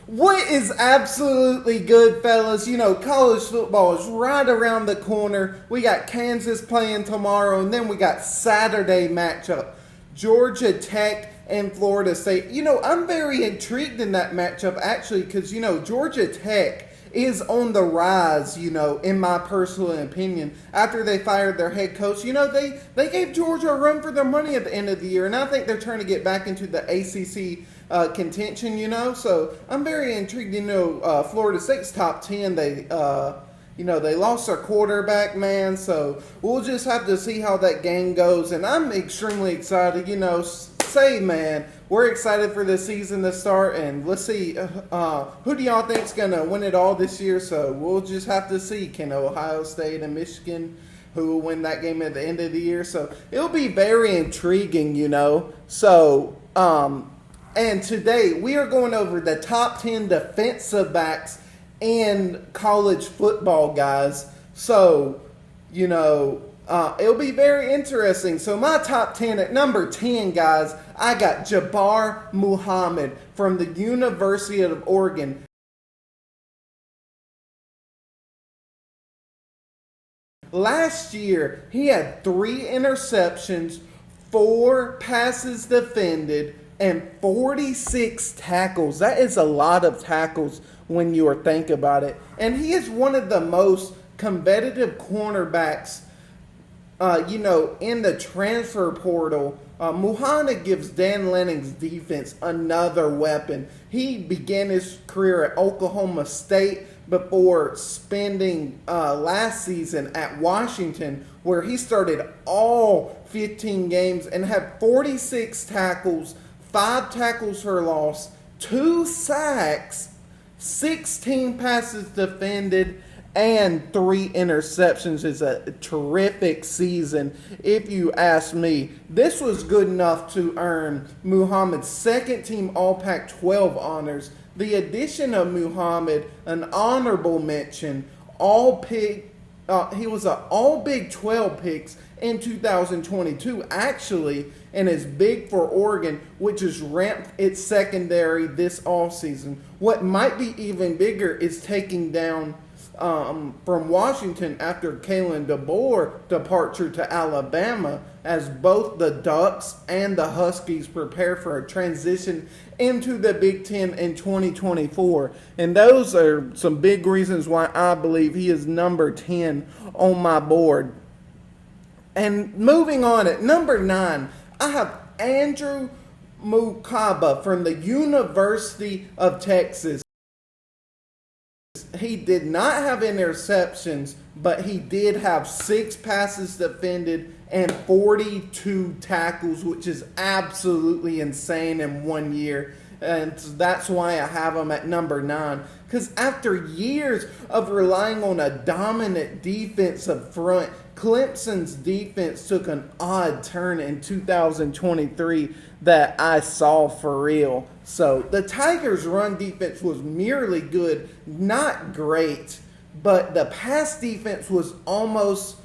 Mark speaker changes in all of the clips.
Speaker 1: What is absolutely good, fellas? You know, college football is right around the corner. We got Kansas playing tomorrow, and then we got Saturday matchup. Georgia Tech and Florida State. You know, I'm very intrigued in that matchup, actually, because, you know, Georgia Tech is on the rise, you know, in my personal opinion. After they fired their head coach, you know, they gave Georgia a run for their money at the end of the year, and I think they're trying to get back into the ACC contention, you know. So I'm very intrigued. You know, Florida State's top 10. They lost their quarterback, man. So we'll just have to see how that game goes. And I'm extremely excited. You know, man, we're excited for this season to start. And let's see, who do y'all think's gonna win it all this year? So we'll just have to see. Can Ohio State and Michigan, who will win that game at the end of the year? So it'll be very intriguing, you know. So, and today we are going over the top 10 defensive backs in college football, guys. So, you know, it'll be very interesting. So my top 10, at number 10, guys, I got Jabbar Muhammad from the University of Oregon. Last year, he had 3 interceptions, 4 passes defended, and 46 tackles. That is a lot of tackles when you think about it. And he is one of the most competitive cornerbacks, in the transfer portal. Muhammad gives Dan Lanning's defense another weapon. He began his career at Oklahoma State before spending last season at Washington, where he started all 15 games and had 46 tackles, 5 tackles for loss, 2 sacks, 16 passes defended, and 3 interceptions. Is a terrific season, if you ask me. This was good enough to earn Muhammad's second team All Pac-12 honors. The addition of Muhammad, an honorable mention, he was an all Big 12 picks in 2022, actually, and is big for Oregon, which has ramped its secondary this offseason. What might be even bigger is taking down from Washington after Kalen DeBoer departure to Alabama, as both the Ducks and the Huskies prepare for a transition into the Big Ten in 2024. And those are some big reasons why I believe he is number 10 on my board. And moving on, at number 9, I have Andrew Mukaba from the University of Texas. He did not have interceptions, but he did have 6 passes defended and 42 tackles, which is absolutely insane in 1 year. And that's why I have him at number 9. Because after years of relying on a dominant defensive front, Clemson's defense took an odd turn in 2023 that I saw for real. So the Tigers' run defense was merely good, not great, but the pass defense was almost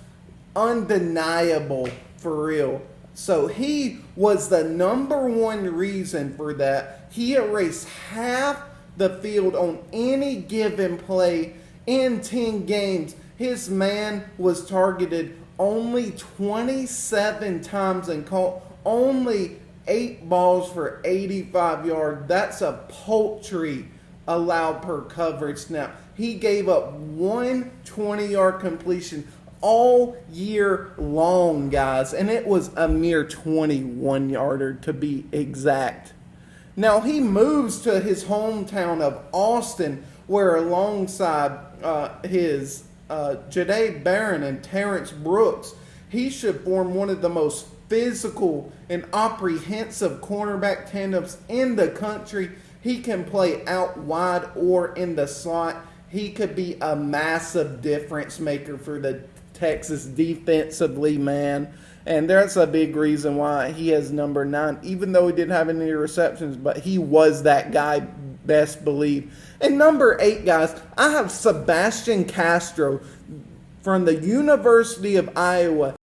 Speaker 1: undeniable for real. So he was the number 1 reason for that. He erased half the field on any given play in 10 games. His man was targeted only 27 times and caught only 8 balls for 85 yards. That's a paltry allowed per coverage snap. He gave up 1 20-yard completion all year long, guys, and it was a mere 21-yarder to be exact. Now he moves to his hometown of Austin, where alongside his Jahdae Barron and Terrence Brooks, he should form one of the most physical and apprehensive cornerback tandems in the country. He can play out wide or in the slot. He could be a massive difference maker for the Texas defensively, man. And that's a big reason why he has number 9, even though he didn't have any receptions, but he was that guy, best believe. And number 8, guys, I have Sebastian Castro from the University of Iowa.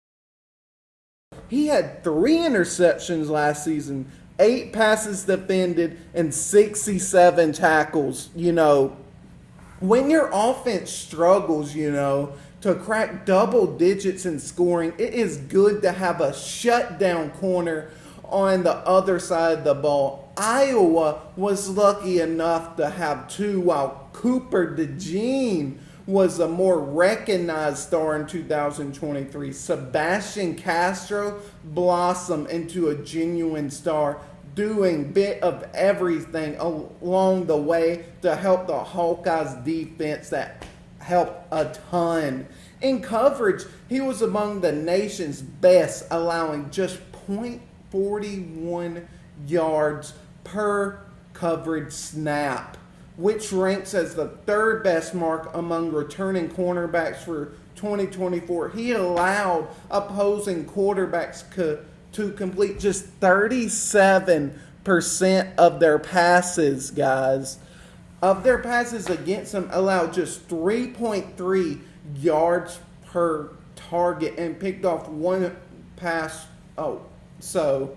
Speaker 1: He had 3 interceptions last season, 8 passes defended, and 67 tackles. When your offense struggles, to crack double digits in scoring, it is good to have a shutdown corner on the other side of the ball. Iowa was lucky enough to have 2, while Cooper DeJean was a more recognized star in 2023. Sebastian Castro blossomed into a genuine star, doing bit of everything along the way to help the Hawkeyes defense that helped a ton. In coverage, he was among the nation's best, allowing just 0.41 yards per coverage snap, which ranks as the 3rd best mark among returning cornerbacks for 2024. He allowed opposing quarterbacks to complete just 37% of their passes, guys. Of their passes against him, allowed just 3.3 yards per target and picked off 1 pass. So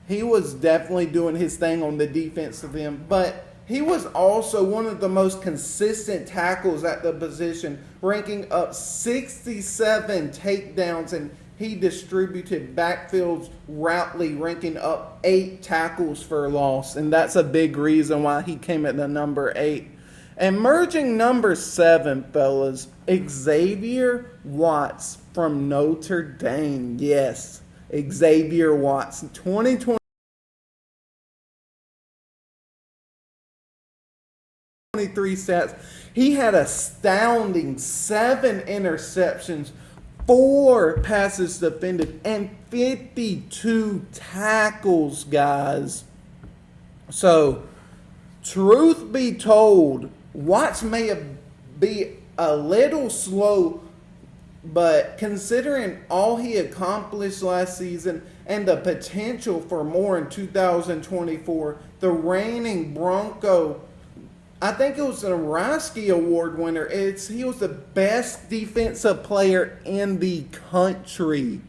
Speaker 1: he was definitely doing his thing on the defensive end, but he was also one of the most consistent tackles at the position, ranking up 67 takedowns, and he distributed backfields routely, ranking up 8 tackles for loss, and that's a big reason why he came at the number 8. And merging number 7, fellas, Xavier Watts from Notre Dame. Yes, Xavier Watts, 2023 stats. He had astounding 7 interceptions, 4 passes defended, and 52 tackles, guys. So, truth be told, Watts may be a little slow, but considering all he accomplished last season and the potential for more in 2024, the reigning Bronco, I think it was a Rasky Award winner. He was the best defensive player in the country.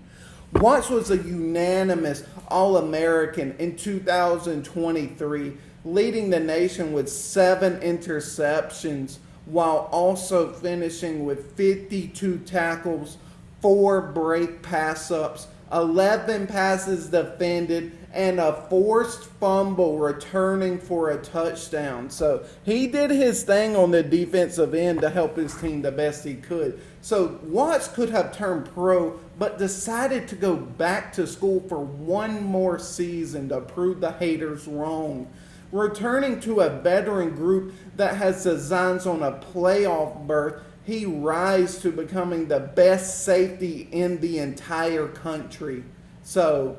Speaker 1: Watts was a unanimous All-American in 2023, leading the nation with 7 interceptions, while also finishing with 52 tackles, 4 break pass-ups, 11 passes defended, and a forced fumble returning for a touchdown. So he did his thing on the defensive end to help his team the best he could. So Watts could have turned pro, but decided to go back to school for 1 more season to prove the haters wrong. Returning to a veteran group that has designs on a playoff berth, he rises to becoming the best safety in the entire country. So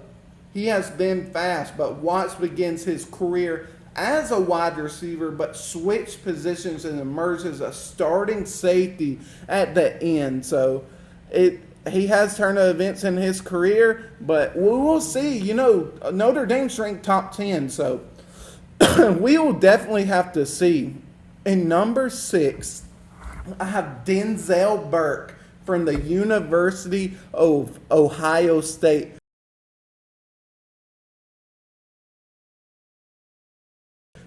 Speaker 1: he has been fast, but Watts begins his career as a wide receiver, but switched positions and emerged as a starting safety at the end. So he has turn of events in his career, but we will see. Notre Dame's ranked top 10, so we will definitely have to see. In number 6, I have Denzel Burke from the University of Ohio State.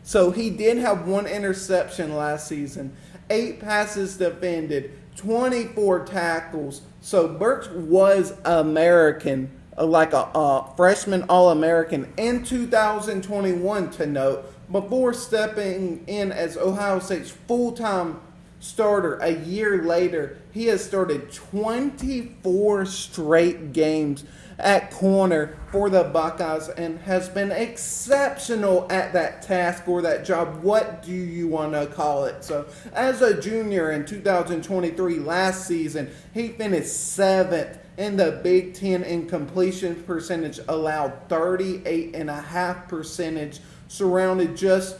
Speaker 1: So he did have 1 interception last season, 8 passes defended, 24 tackles. So Burke was American, like a freshman All-American in 2021 to note, before stepping in as Ohio State's full-time starter a year later. He has started 24 straight games at corner for the Buckeyes and has been exceptional at that task or that job. What do you want to call it? So as a junior in 2023 last season, he finished 7th in the Big Ten in completion percentage, allowed 38.5%, surrounded just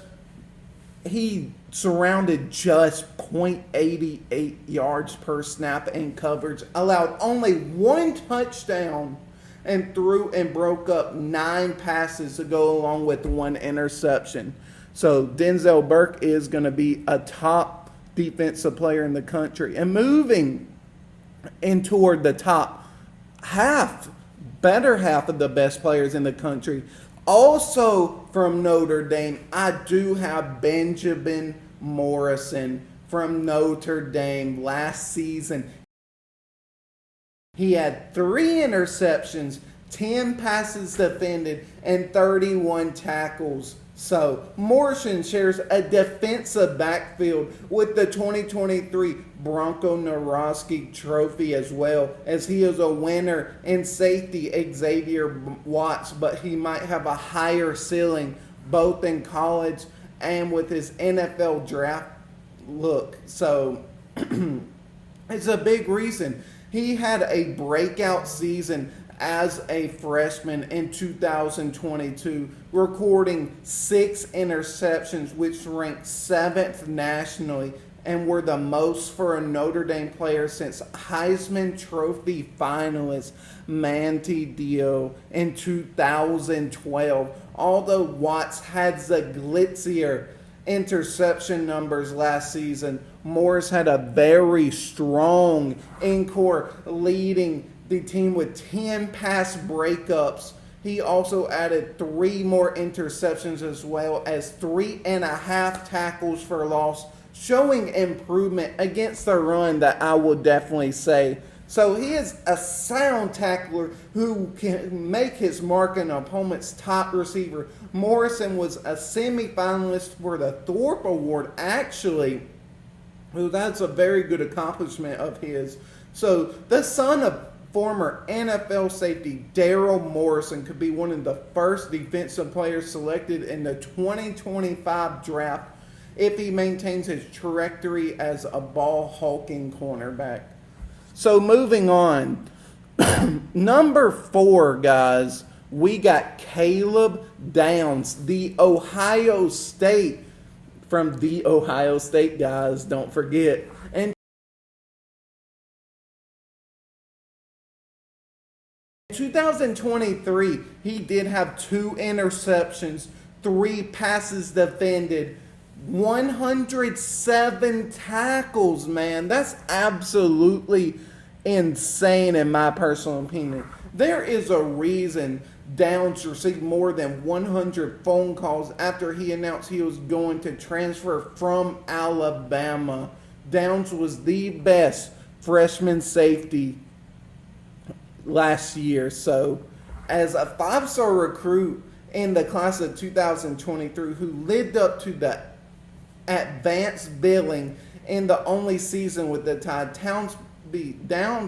Speaker 1: 0.88 yards per snap in coverage, allowed only 1 touchdown, and threw and broke up 9 passes to go along with 1 interception. So Denzel Burke is going to be a top defensive player in the country. And moving in toward the top better half of the best players in the country, Also from Notre Dame, I do have Benjamin Morrison from Notre Dame last season. He had 3 interceptions, 10 passes defended, and 31 tackles. So, Morrison shares a defensive backfield with the 2023 Bronco Nowrostki Trophy as well, as he is a winner in safety Xavier Watts, but he might have a higher ceiling both in college and with his NFL draft look. So, it's a big reason. He had a breakout season as a freshman in 2022, recording 6 interceptions, which ranked 7th nationally and were the most for a Notre Dame player since Heisman Trophy finalist Manti Dio in 2012. Although Watts had the glitzier interception numbers last season, Morris had a very strong encore, leading the team with 10 pass breakups. He also added 3 more interceptions as well as 3.5 tackles for loss, showing improvement against the run that I would definitely say. So he is a sound tackler who can make his mark an opponent's top receiver. Morrison was a semifinalist for the Thorpe Award, actually. Well, that's a very good accomplishment of his. So the son of former NFL safety Daryl Morrison could be one of the first defensive players selected in the 2025 draft if he maintains his trajectory as a ball-hawking cornerback. So moving on, number 4, guys, we got Caleb Downs, from the Ohio State, guys, don't forget. And 2023, he did have 2 interceptions, 3 passes defended, 107 tackles, man. That's absolutely insane in my personal opinion. There is a reason Downs received more than 100 phone calls after he announced he was going to transfer from Alabama. Downs was the best freshman safety last year. So, as a 5-star recruit in the class of 2023 who lived up to the advanced billing in the only season with the Tide, Downs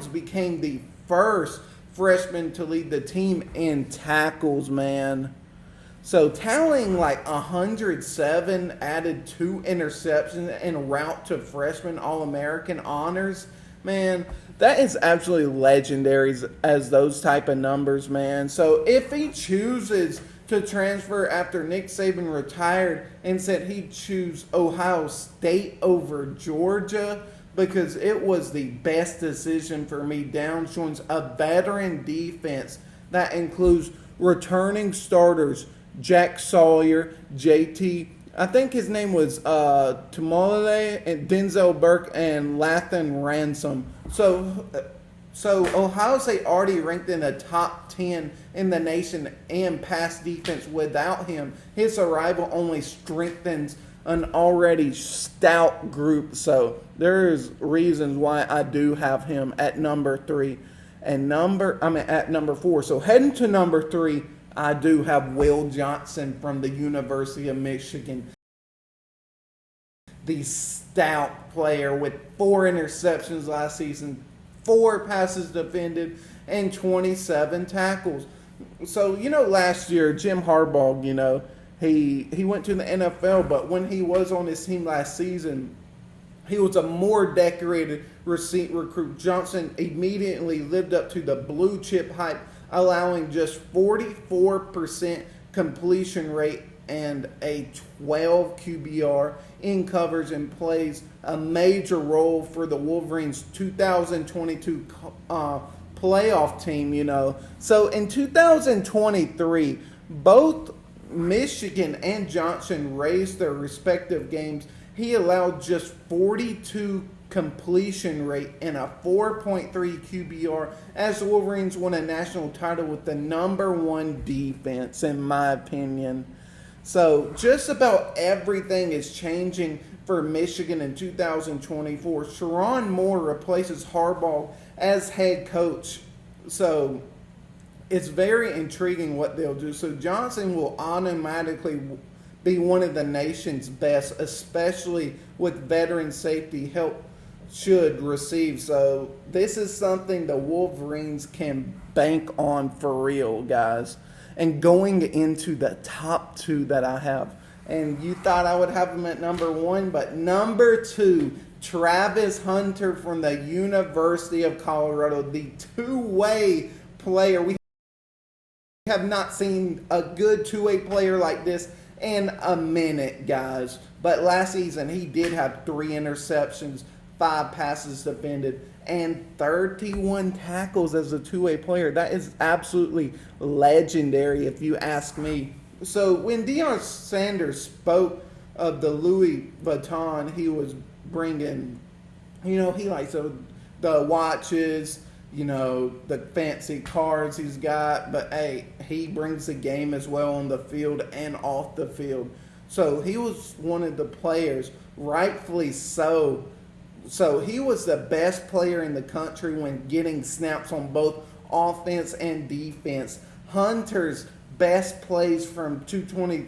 Speaker 1: became the first freshman to lead the team in tackles, man. So tallying like 107, added 2 interceptions en route to freshman All-American honors, man, that is absolutely legendary as those type of numbers, man. So if he chooses to transfer after Nick Saban retired and said he'd choose Ohio State over Georgia because it was the best decision for me, Downs joins a veteran defense that includes returning starters Jack Sawyer, JT, I think his name was Tamale, and Denzel Burke, and Lathan Ransom. So Ohio State already ranked in the top 10 in the nation in pass defense without him. His arrival only strengthens an already stout group. So there's reasons why I do have him at number 3 and at number 4. So heading to number 3, I do have Will Johnson from the University of Michigan. The stout player with 4 interceptions last season, 4 passes defended, and 27 tackles. So, last year, Jim Harbaugh, he went to the NFL, but when he was on his team last season, he was a more decorated recruit. Johnson immediately lived up to the blue chip hype, allowing just 44% completion rate and a 12 QBR in coverage, and plays a major role for the Wolverines' 2022 playoff team, So in 2023, both Michigan and Johnson raised their respective games. He allowed just 42 completion rate, and a 4.3 QBR as the Wolverines won a national title with the number one defense, in my opinion. So just about everything is changing for Michigan in 2024. Sherrone Moore replaces Harbaugh as head coach. So it's very intriguing what they'll do. So Johnson will automatically be one of the nation's best, especially with veteran safety help should receive. So this is something the Wolverines can bank on for real, guys. And going into the top two that I have, and you thought I would have them at number one, but number two, Travis Hunter from the University of Colorado, the two-way player. We have not seen a good two-way player like this in a minute, guys. But last season, he did have 3 interceptions, 5 passes defended, and 31 tackles as a two-way player. That is absolutely legendary, if you ask me. So when Deion Sanders spoke of the Louis Vuitton he was bringing, he likes the watches, the fancy cars he's got, but hey, he brings the game as well on the field and off the field. So he was one of the players, rightfully so. So he was the best player in the country when getting snaps on both offense and defense. Hunter's best plays from 220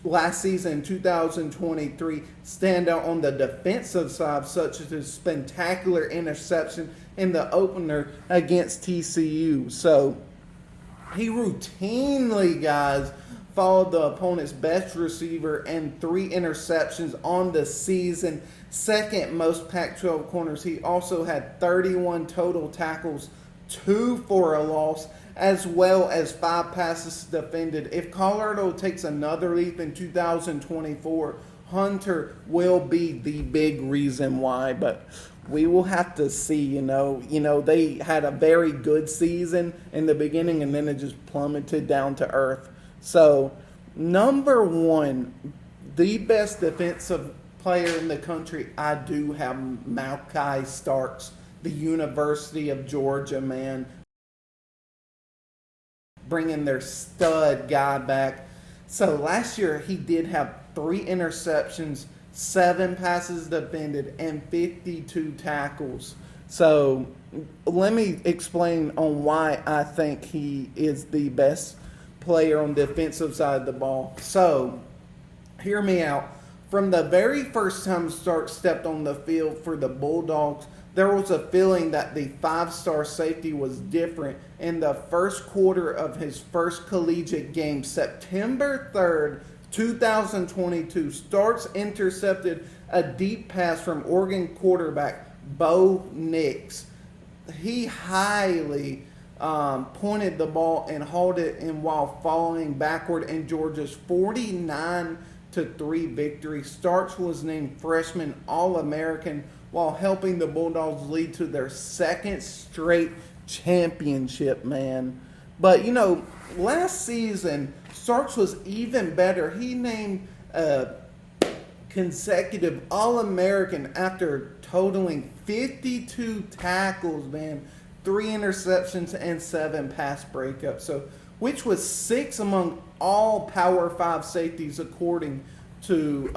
Speaker 1: last season, 2023, stand out on the defensive side, such as his spectacular interception in the opener against TCU. So he routinely, guys, followed the opponent's best receiver and 3 interceptions on the season, second most Pac-12 corners. He also had 31 total tackles, 2 for a loss, as well as 5 passes defended. If Colorado takes another leap in 2024, Hunter will be the big reason why, but we will have to see. They had a very good season in the beginning, and then it just plummeted down to earth. So, number one, the best defensive player in the country, I do have Malaki Starks, the University of Georgia, man. Bringing their stud guy back. So last year he did have 3 interceptions, 7 passes defended, and 52 tackles. So let me explain on why I think he is the best player on the defensive side of the ball. So hear me out. From the very first time Stark stepped on the field for the Bulldogs, there was a feeling that the 5-star safety was different. In the first quarter of his first collegiate game, September 3rd, 2022, Starks intercepted a deep pass from Oregon quarterback Bo Nix. He highly pointed the ball and hauled it in while falling backward in Georgia's 49-3 victory. Starks was named freshman All-American while helping the Bulldogs lead to their second straight championship, man. But, last season, Starks was even better. He named consecutive All-American after totaling 52 tackles, man, 3 interceptions and 7 pass breakups. So, which was 6 among all Power 5 safeties according to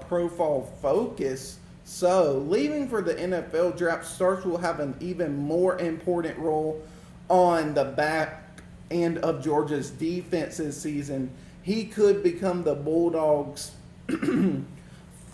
Speaker 1: Profile Focus. So, leaving for the NFL draft, Starks will have an even more important role on the back end of Georgia's defense this season. He could become the Bulldogs'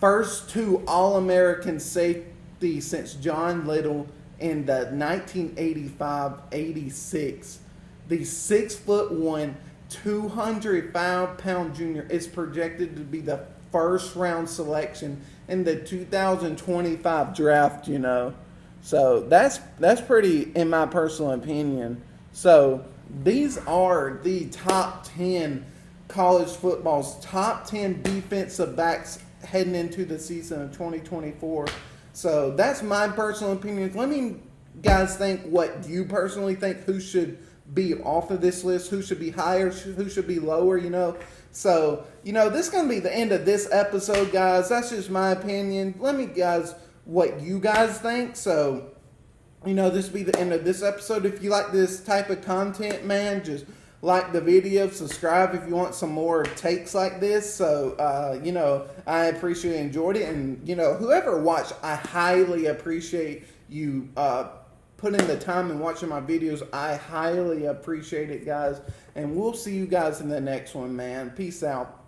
Speaker 1: first 2 All-American safety since John Little in the 1985-86. The 6'1", 205-pound junior is projected to be the first-round selection in the 2025 draft, So that's pretty, in my personal opinion. So these are the top 10 college football's top 10 defensive backs heading into the season of 2024. So that's my personal opinion. Let me, guys, think what you personally think. Who should be off of this list? Who should be higher? Who should be lower? So, this is going to be the end of this episode, guys. That's just my opinion. Let me, guys, what you guys think. So, this will be the end of this episode. If you like this type of content, man, just like the video, subscribe if you want some more takes like this. So, I appreciate you enjoyed it. And, whoever watched, I highly appreciate you putting the time and watching my videos. I highly appreciate it, guys. And we'll see you guys in the next one, man. Peace out.